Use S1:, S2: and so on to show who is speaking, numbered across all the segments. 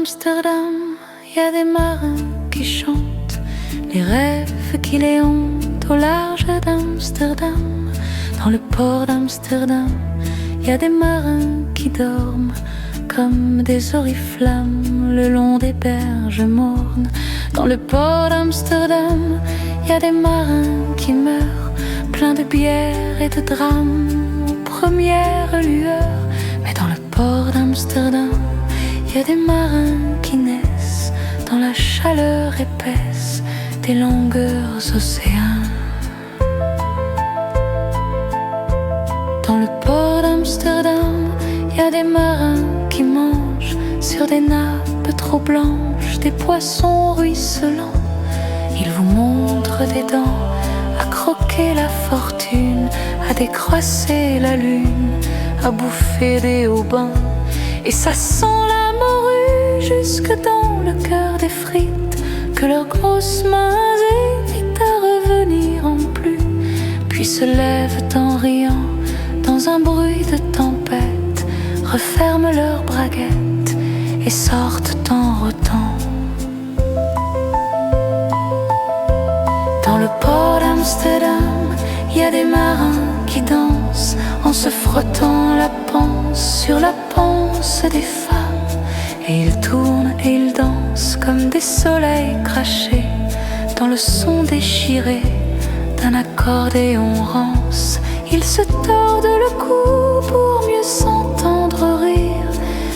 S1: d'Amsterdam, y a des marins qui chantent les rêves qui les hantent au large d'Amsterdam. Dans le port d'Amsterdam, y a des marins qui dorment comme des oriflammes le long des berges mornes. Dans le port d'Amsterdam, y a des marins qui meurent pleins de bière et de drames aux premières lueurs. Mais dans le port d'Amsterdam, y a des marins qui naissent dans la chaleur épaisse des longueurs océans. Dans le port d'Amsterdam, y a des marins qui mangent sur des nappes trop blanches des poissons ruisselants. Ils vous montrent des dents à croquer la fortune, à décroisser la lune, à bouffer des haubans. Et ça sent la morue jusque dans le cœur des frites que leurs grosses mains évitent à revenir en plus, puis se lèvent en riant dans un bruit de tempête, referment leurs braguettes et sortent en rotant. Dans le port d'Amsterdam, y a des marins qui dansent en se frottant la panse sur la panse des femmes. Et ils tournent et ils dansent comme des soleils crachés dans le son déchiré d'un accordéon rance. Ils se tordent le cou pour mieux s'entendre rire,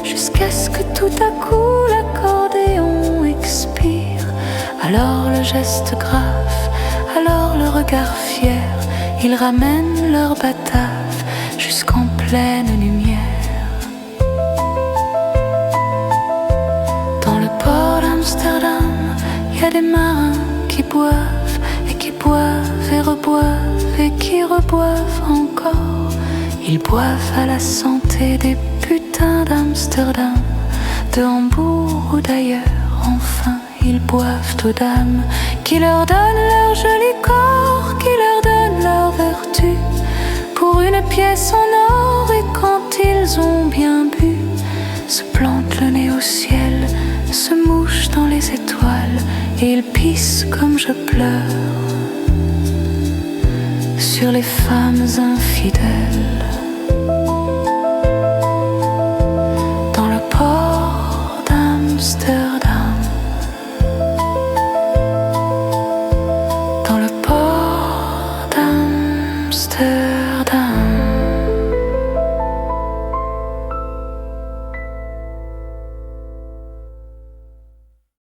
S1: jusqu'à ce que tout à coup l'accordéon expire. Alors le geste grave, alors le regard fier, ils ramènent leur batave jusqu'en pleine lumière. Dans le port d'Amsterdam, y a des marins qui boivent et qui boivent et reboivent et qui reboivent encore. Ils boivent à la santé des putains d'Amsterdam, de Hambourg ou d'ailleurs. Enfin, ils boivent aux dames qui leur donnent leur joli corps, qui leur donnent leur vertu pour une pièce en or. Et quand ils ont bien bu, se plantent le nez au ciel, se mouchent dans les étoiles et ils pissent comme je pleure sur les femmes infidèles. Dans le port d'Amsterdam, dans le port d'Amsterdam.